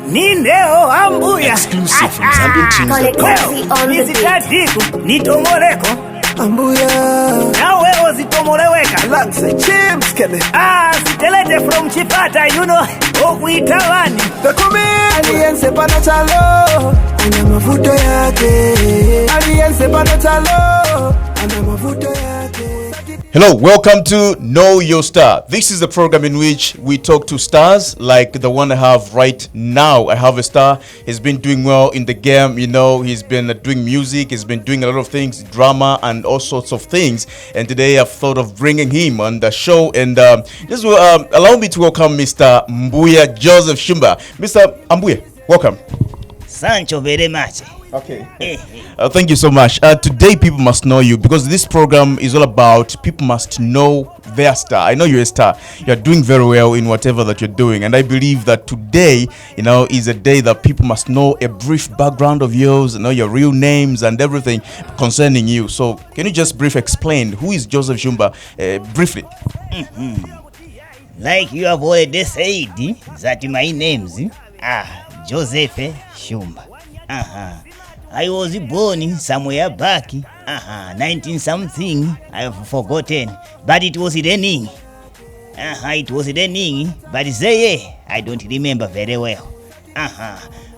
Nindeo Ambuya. Exclusive from ZambianTunes.com. Nizitatiku nitomoleko Ambuya. Nawe ozitomoleweka Alongside James Kelly. Sitelete from Chipata, you know. Okuitawani The Aliense panachalo ana mavuto yake. Aliense panachalo ana mavuto yake. Hello, welcome to Know Your Star. This is the program in which we talk to stars like the one I have right now. I have a star. He's been doing well in the game. You know, he's been doing music. He's been doing a lot of things, drama and all sorts of things. And today I've thought of bringing him on the show. And this will allow me to welcome Mr. Ambuya Joseph Shumba. Mr. Ambuya, welcome. Sancho very much. Okay. Thank you so much. Today people must know you because this program is all about people must know their star. I know you're a star. You're doing very well in whatever that you're doing. And I believe that today, you know, is a day that people must know a brief background of yours, you know, your real names and everything concerning you. So can you just briefly explain who is Joseph Shumba briefly? Like you have already said that my names Joseph Shumba. I was born somewhere back, 19 something, I have forgotten, but it was raining. It was raining, but I don't remember very well.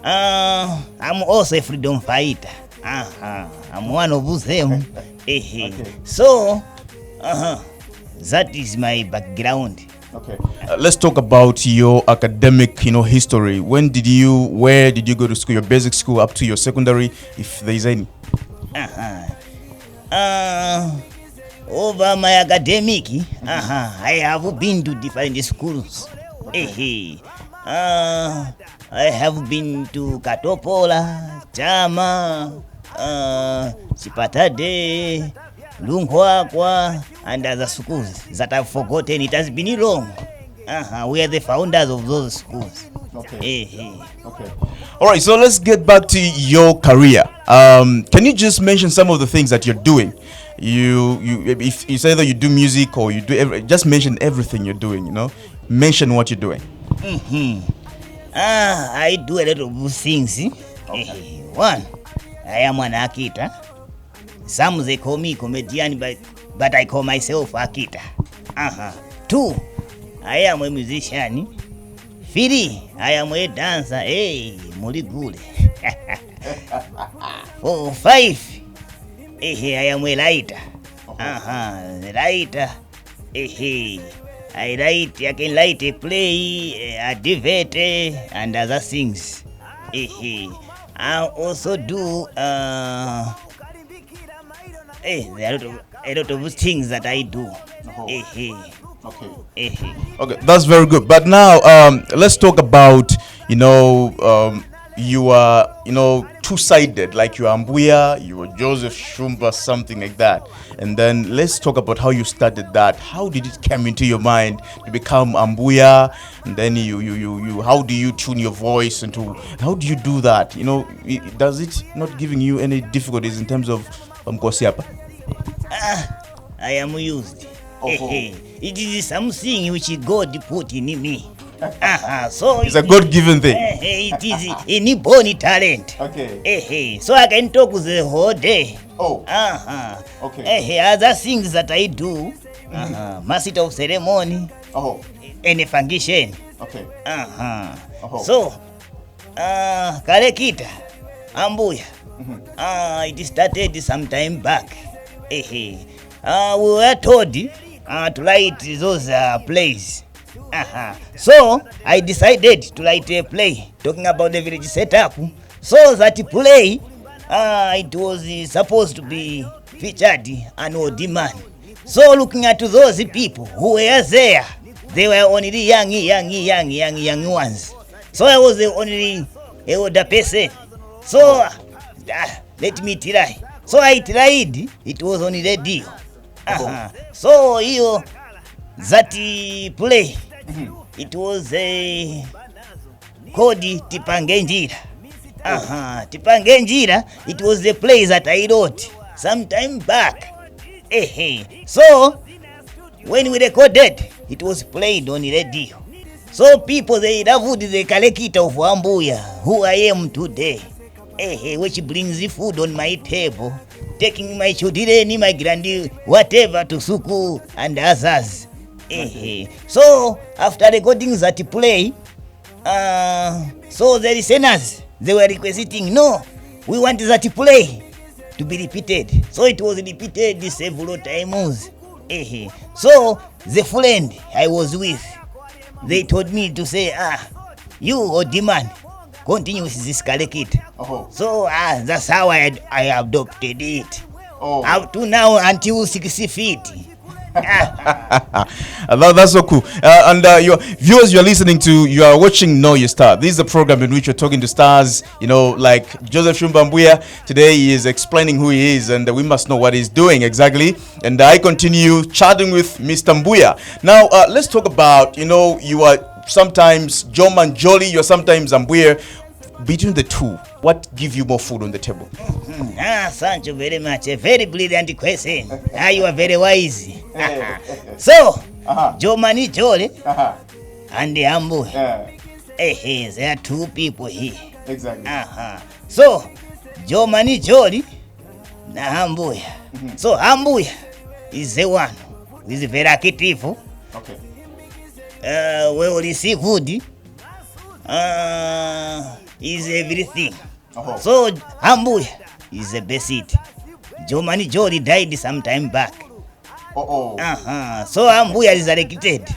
I'm also a freedom fighter. I'm one of them. Okay. So, that is my background. Okay. Let's talk about your academic, history. Where did you go to school? Your basic school up to your secondary, if there is any. Over my academic, I have been to different schools. I have been to Katopola, Chama, Chipatade, Lungwakwa, and other schools that I've forgotten. It has been long. We are the founders of those schools. Okay. All right, so let's get back to your career. Can you just mention some of the things that you're doing? If you say that you do music or you do just mention everything you're doing. Mention what you're doing. I do a lot of things. One, I am an actor. Some they call me comedian, but I call myself actor. Two, I am a musician. Three, I am a dancer. Muri good. 4, 5, I am a writer. Writer. I can write a play, a debate, and other things. I also do there are a lot of things that I do. Okay, that's very good. But now, let's talk about, you are, two-sided, like you are Ambuya, you are Joseph Shumba, something like that. And then let's talk about how you started that. How did it come into your mind to become Ambuya? And then you how do you tune your voice into, how do you do that? Does it not giving you any difficulties in terms of Mkosiapa? I am used. It is something which God put in me. So it's a God-given thing. It is in born talent. Okay. So I can talk the whole day. Okay. Other things that I do, master of ceremony, any function. Okay. So, Karekita, Ambuya. It started some time back. We were told to write those plays. So I decided to write a play talking about the village setup. So that play, it was supposed to be featured annual demand. So looking at those people who were there, they were only young ones. So I was the only older person. So let me try. So I tried. It was on the radio. So that play, it was called Tipangenjira. Tipangenjira, it was the play that I wrote some time back. So when we recorded, it was played on the radio. So people, they loved the character of Ambuya, who I am today. Which brings the food on my table, taking my children, my grandi, whatever to Suku and others. So after recording that play, so the listeners, they were requesting, no, we want that play to be repeated. So it was repeated several times. So the friend I was with, they told me to say, you or demand continue with this character. So that's how I adopted it. Up to now until 60 feet. That's so cool. And your viewers, you're listening to, you are watching Know Your Star. This is a program in which you're talking to stars, you know, like Joseph Shumba Ambuya. Today he is explaining who he is, and we must know what he's doing exactly. And I continue chatting with Mr. Ambuya. Now, let's talk about, you know, you are sometimes Jom and Jolly, you're sometimes Ambuya. Between the two, what give you more food on the table? Thank you very much. A very brilliant question. You are very wise. So, Jomani Jolly and the Ambuya. There are two people here. Exactly. So, Jomani Jolly na Ambuya. So, Ambuya is the one who is very active. Okay. We will see good. Is everything. So Ambuya is the best. Jomani Jolly died some time back. So Ambuya is elected.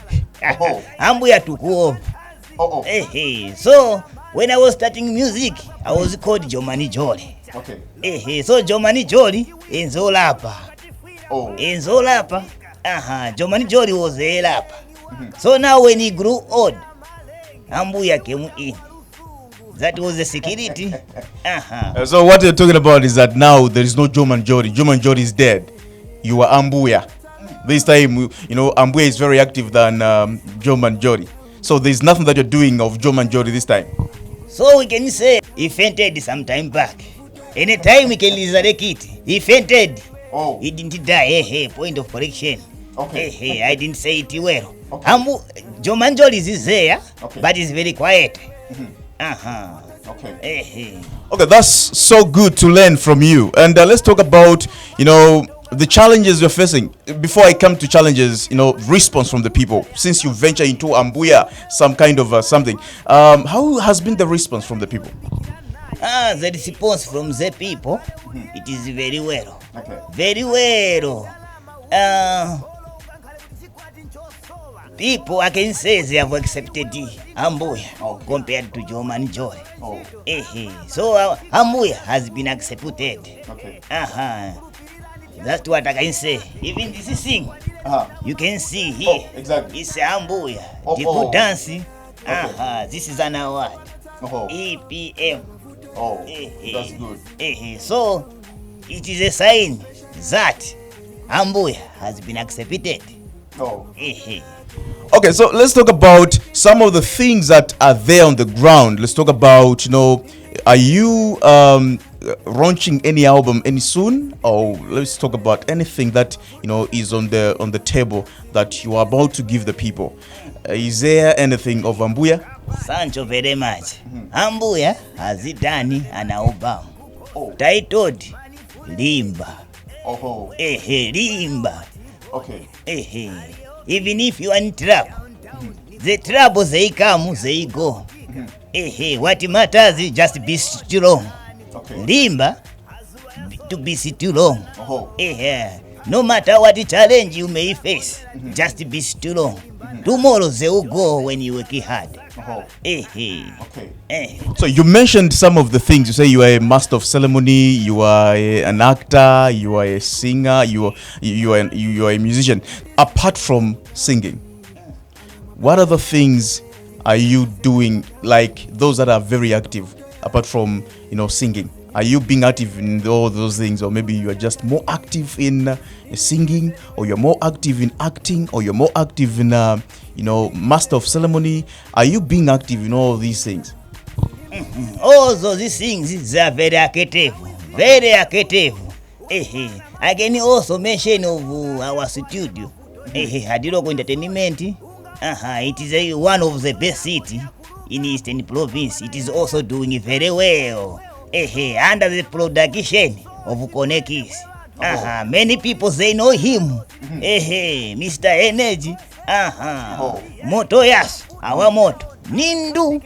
Ambuya took over. So when I was starting music, I was called Jomani Jolly. So Jomani Jolly in Zolapa. Jomani Jolly was a rapper. So now when he grew old, Ambuya came in. That was the security. So what you're talking about is that now there is no Jom and Jolly. Jom and Jolly is dead. You are Ambuya. This time, you know, Ambuya is very active than Jom and Jolly. So there's nothing that you're doing of Jom and Jolly this time. So we can say he fainted some time back. Anytime we can resurrect it. He fainted. He didn't die. Point of correction. I didn't say it well. Jom and Jolly is there, but it's very quiet. Okay, that's so good to learn from you. And let's talk about, you know, the challenges you're facing. Before I come to challenges, you know, response from the people. Since you venture into Ambuya, some kind of something. How has been the response from the people? The response from the people, it is very well. Very well. People, I can say they have accepted Ambuya compared to Jom and Jolly. So Ambuya has been accepted. That's what I can say. Even this thing, you can see here. Exactly. It's Ambuya. The good dancing. This is an award. EPM. That's good. So it is a sign that Ambuya has been accepted. Okay, so let's talk about some of the things that are there on the ground. Let's talk about, you know, are you launching any album any soon? Or let's talk about anything that, you know, is on the table that you are about to give the people. Is there anything of Ambuya? Thank you very much. Ambuya has done an album titled Limba. Limba. Even if you are in trouble, the troubles they come, they go. What matters is just be strong. Limba, to be strong. No matter what the challenge you may face, just be strong. Tomorrow they will go when you work hard. So you mentioned some of the things. You say you are a master of ceremony, you are an actor, you are a singer, you are a musician. Apart from singing, what other things are you doing, like those that are very active, apart from, you know, singing? Are you being active in all those things, or maybe you are just more active in singing, or you're more active in acting, or you're more active in, you know, master of ceremony? Are you being active in all these things? All those things, they are very active, very active. I can also mention of our studio. Hadiloko Entertainment, It is one of the best city in Eastern Province. It is also doing very well. Under the production of Konekis. Many people they know him. Mr. Energy. Moto yasu. Our moto. Nindu.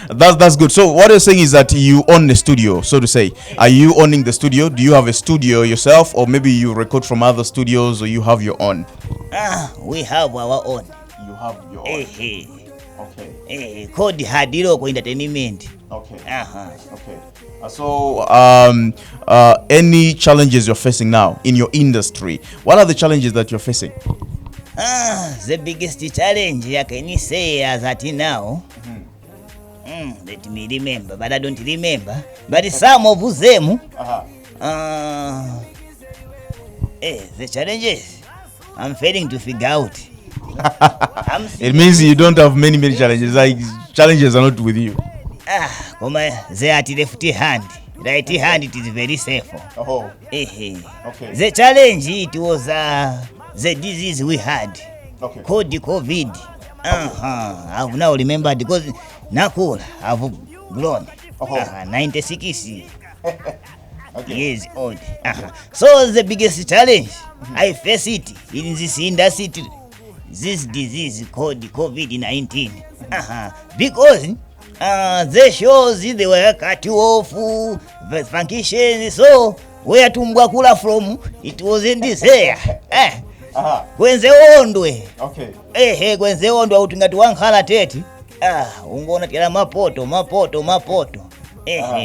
That's good. So what you're saying is that you own the studio, so to say. Are you owning the studio? Do you have a studio yourself, or maybe you record from other studios, or you have your own? We have our own. You have your own. Okay. Called Hadiroko Entertainment. Okay. Okay. So any challenges you're facing now in your industry? What are the challenges that you're facing? The biggest challenge I can say as at now. Let me remember, but I don't remember. But some of them, the challenges I'm failing to figure out. It means you don't have many challenges. Like challenges are not with you. They are the left hand. Right hand it is very safe. Okay. The challenge it was the disease we had. Called the COVID. I've now remembered because Nakula have grown. 96 years old. So the biggest challenge I face it in this industry, this disease called the COVID-19. Because the shows they were cut off, the functions, so where to Mbwakula from, it was in this air. Kwenze ondwe. Kwenze ondwe utingati wankhala teti. Ungona tira mapoto.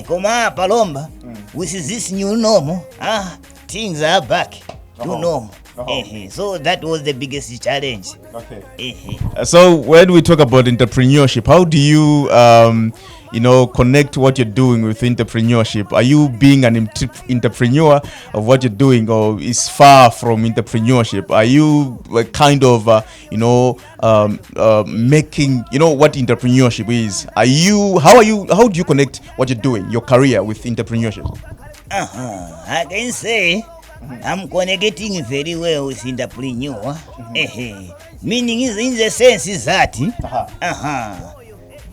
Koma palomba, with this new normal, things are back to normal. So that was the biggest challenge. So when we talk about entrepreneurship, how do you connect what you're doing with entrepreneurship? Are you being an entrepreneur of what you're doing, or is far from entrepreneurship? Are you kind of making what entrepreneurship is? How do you connect what you're doing, your career, with entrepreneurship? I can say I'm connecting very well with entrepreneur. Meaning is in the sense is that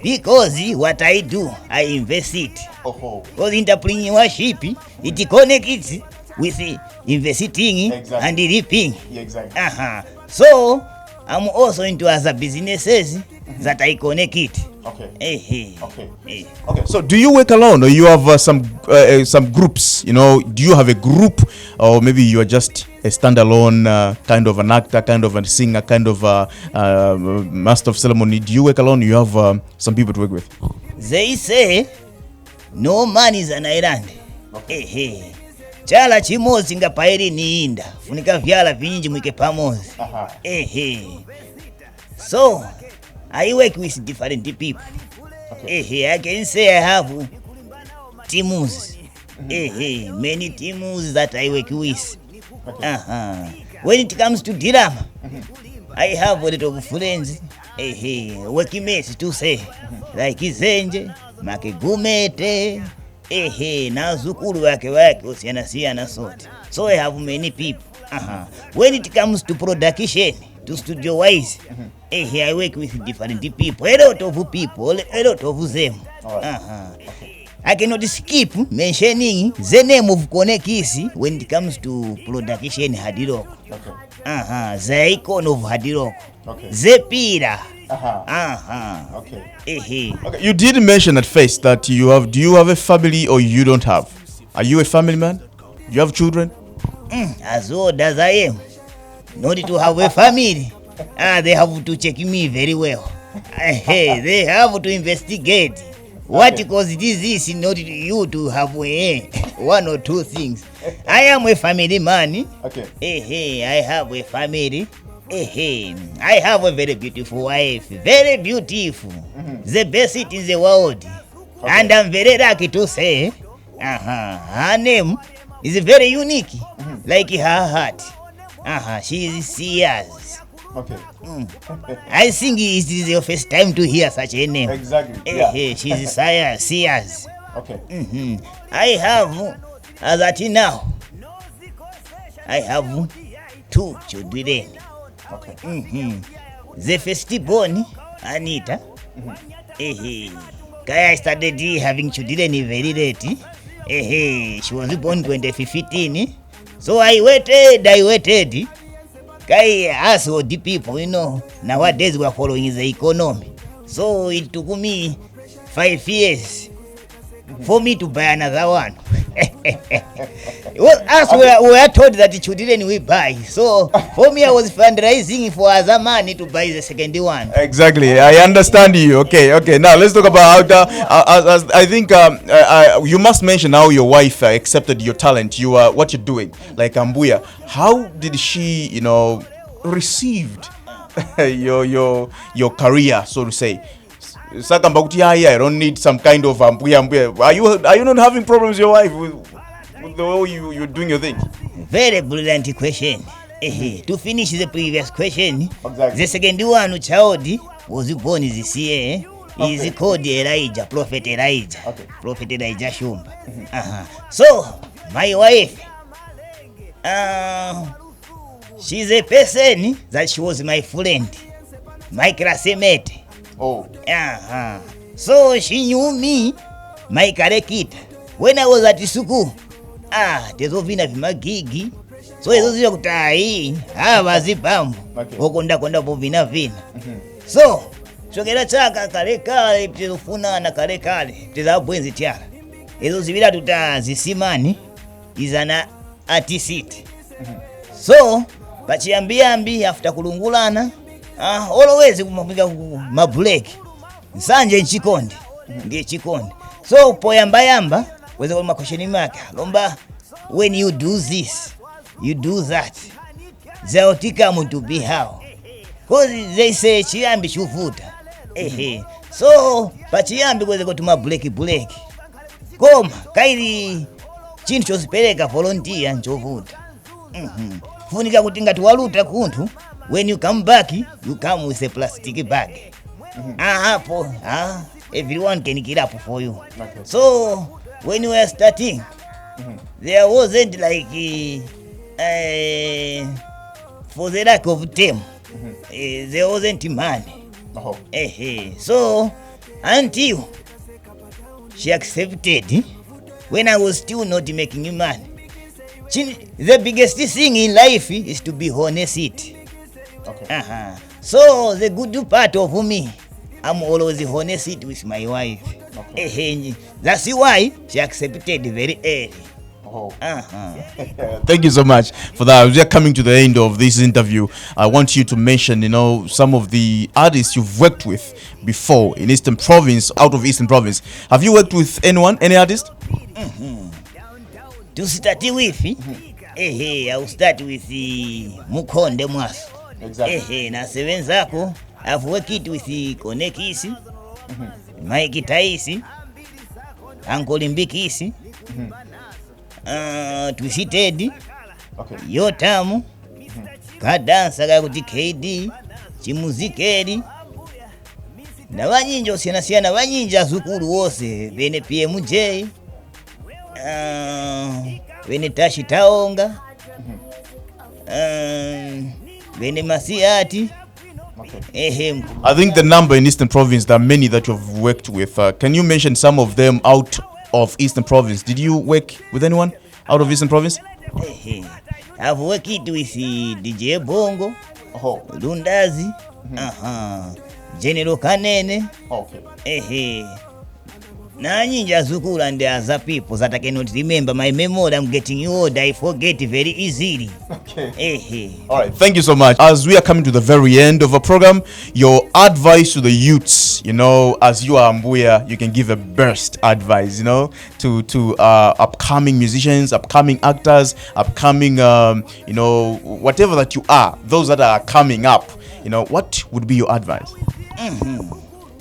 because what I do, I invest it. Because entrepreneurship, it connects with investing and reaping. So I'm also into other businesses that I connect it. Okay. So do you work alone, or you have some groups? Do you have a group, or maybe you are just a standalone kind of an actor, kind of a singer, kind of a master of ceremony? Do you work alone? You have some people to work with? They say no man is an island. Chala chimozi nga pairi ni inda funika vyala vinji mwike pamozi. So I work with different people. I can say I have teams. Many teams that I work with. When it comes to drama, I have a lot of friends, working mates to say, like Zenje, Makegumete, na zukuru wake usiana sote. So I have many people. When it comes to production, to studio wise, I work with different people, a lot of people, a lot of them. I cannot skip mentioning the name of Konekisi when it comes to production Hadiroko. The icon of Hadiroko. The pillar. You did mention at first that do you have a family or you don't have? Are you a family man? Do you have children? As old as I am, not to have a family. They have to check me very well. They have to investigate what causes this, not you to have one or two things. I am a family man. I have a family. I have a very beautiful wife. Very beautiful. The best in the world. And I'm very lucky to say her name is very unique. Like her heart. She is serious. I think it is your first time to hear such a name. Exactly. She's serious. I have, as at now, I have 2 children. Okay. The firstborn, Anita. Kaya started having children very late. She was born 2015. So I waited. Kai as the people, nowadays we are following the economy. So it took me 5 years for me to buy another one. Well, as we were told that the children we buy. So for me, I was fundraising for other money to buy the second one. Exactly, I understand you. Okay. Now let's talk about I think you must mention how your wife accepted your talent. What you're doing, like Ambuya. How did she, received your career, so to say? I don't need some kind of Ambuya. Are you not having problems with your wife with the way you're doing your thing? Very brilliant question. To finish the previous question, exactly. The second one child was born this year. He is called Elijah, Prophet Elijah. Okay. Prophet Elijah Shumba. So, my wife, she's a person that she was my friend, my classmate. Oh. So she knew me, my character. When I was at school, tezovina vimagigi. So izo zile kutai, vazipambo. Okay. Okonda povina vina. So, chokera chaka kale tezofunana kale tezabwenzi tyala. Izo zivira tutazisimani izana artist. So, pachiyambi after kulungulana, always kumapika mabreak. Nsanje nchikondi. Ndiye chikondi. So poyamba weze kwa makosheni maka. Lomba, when you do this, you do that. Zaotika muntu be how. Cause they say chiyambi chuvuta. So pachiyambi weze kwa tuma break. Koma, kairi chintu chosipeleka volunteer nchovuta. Funika kutinga tuwaluta kuntu. When you come back, you come with a plastic bag. Everyone can get up for you. Okay. So when you were starting, there wasn't like for the lack of time, there wasn't money. Oh. So until she accepted, when I was still not making money, the biggest thing in life is to be honest. Okay. So the good part of me, I'm always honest with my wife. Okay. That's why she accepted very early. Oh. Thank you so much for that. We are coming to the end of this interview. I want you to mention, some of the artists you've worked with before in Eastern Province, out of Eastern Province. Have you worked with anyone, any artist? To start with, I will start with Mukonde Mwasu. Exactly. Na seven zako, I've worked with Konekisi, Mike Taisi, Uncle Mbikisi, Twisted, Okay. Yotamu, Kadansa gakuti KD, Chimuzikedi, na banyinja osiana banyinja zukulu wose, bene PMJ, bene Tashi Taonga, bene Masiati. Okay. I think the number in Eastern Province, there are many that you've worked with. Can you mention some of them out of Eastern Province? Did you work with anyone out of Eastern Province? I've worked with DJ Bongo, Lundazi, General Kanene. Okay. Na nyinja zukula and other people that I cannot remember. My memory, I'm getting old. I forget very easily. Okay. All right. Thank you so much. As we are coming to the very end of a program, your advice to the youths, as you are Ambuya, you can give a burst advice, to upcoming musicians, upcoming actors, upcoming, whatever that you are, those that are coming up, what would be your advice?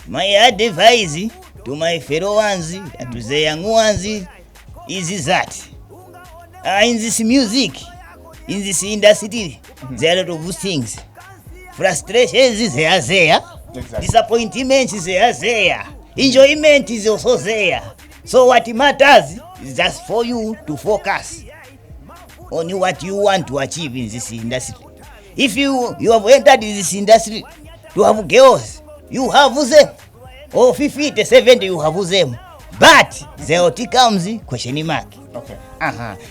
My advice to my fellow ones, to the young ones, is that in this music, in this industry, there are a lot of things. Frustrations is there. Exactly. Disappointment is there. Enjoyment is also there. So what matters is just for you to focus on what you want to achieve in this industry. If you have entered this industry, you have girls, you have them. Or 50, 70, you have them. But there comes question mark. Okay.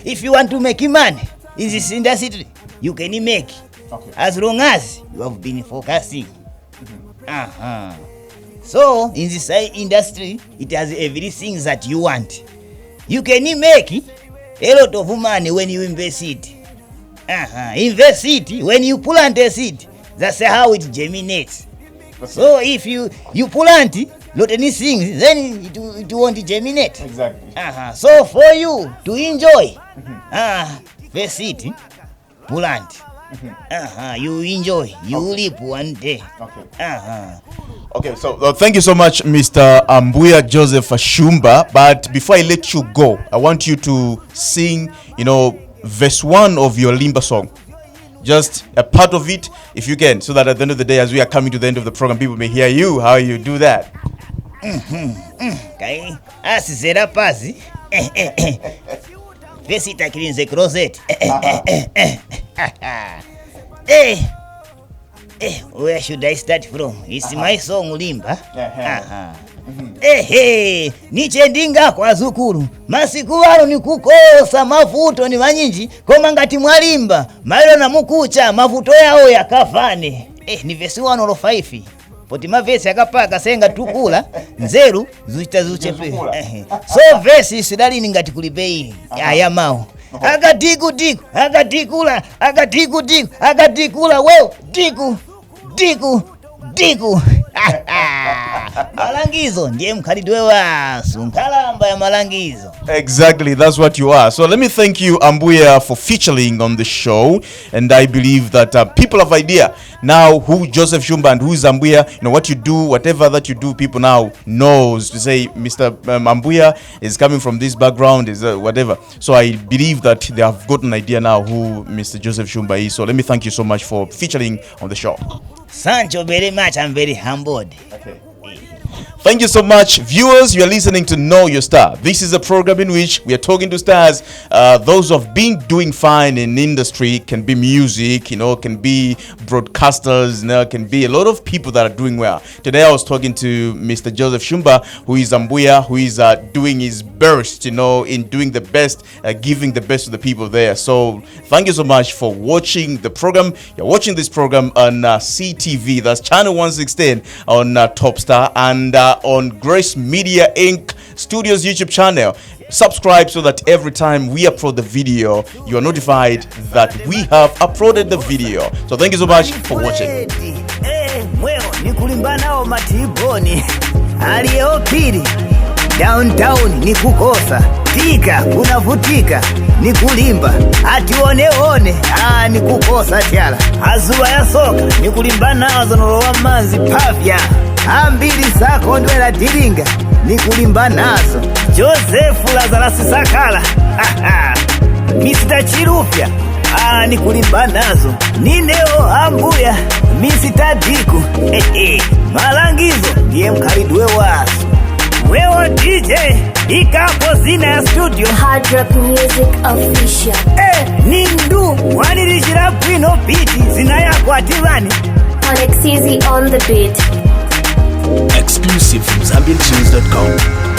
If you want to make money in this industry, you can make. Okay. As long as you have been focusing. So in this industry, it has everything that you want. You can make a lot of money when you invest it. Invest it when you plant a seed. That's how it germinates. So if you plant lot of things, then it won't germinate. Exactly. So for you to enjoy, invest it, plant. You enjoy, you reap one day. Okay. Okay, so thank you so much, Mr. Ambuya Joseph Shumba. But before I let you go, I want you to sing, verse 1 of your Limba song. Just a part of it, if you can, so that at the end of the day, as we are coming to the end of the program, people may hear you, how you do that. Okay. Asizera pasi. Verse it in the closet. Where should I start from? It's my song Limba. Nichendinga kwa zukuru masiku walo ni kukosa mafuto ni manyinji koma ngati mwalimba malilo na mukucha mafuto yao yakafane. Ni vesi 105 poti mavesi akapaka senga tukula nzeru zuchita zuchepe. So vesi sidalini ngati kulibei ayamao agatikula weo diku malangizo ndiye mkhalidwe wasu nkhalamba ya malangizo. Exactly, that's what you are. So let me thank you, Ambuya, for featuring on the show. And I believe that people have idea now who Joseph Shumba and who is Ambuya. What you do, whatever that you do, people now knows to say Mr. Ambuya is coming from this background, is whatever. So I believe that they have got an idea now who Mr. Joseph Shumba is. So let me thank you so much for featuring on the show. Sancho, very much. I'm very humbled. Okay. Thank you so much, viewers. You are listening to Know Your Star. This is a program in which we are talking to stars. Those who have been doing fine in industry, can be music, can be broadcasters, can be a lot of people that are doing well. Today I was talking to Mr. Joseph Shumba, who is Ambuya, who is doing his best, in doing the best, giving the best to the people there. So thank you so much for watching the program. You're watching this program on CTV, that's channel 116 on Top Star, and on Grace Media Inc. Studios YouTube channel. Subscribe so that every time we upload the video, you are notified that we have uploaded the video. So thank you so much for watching. Downtown ni kukosa, tika unavutika, ni kulimba, atione ni kukosa tiala. Azuba ya soka, ni kulimba nazo nolowa manzi pavya. Ambili sako ndwela diringa, ni kulimba nazo. Joseph Lazarasi Sakala, Mr. Chirufya, ni kulimba nazo. Nineo Ambuya, Mr. Diku, malangizo, ndiye mkhalidwe wasu. Wewe DJ, ikapo zina ya studio Hard Rock Music Official. Nindu, wanirishira pino piti, zina ya kwa tivani Onyx Easy on the beat. Exclusive from ZambianTunes.com.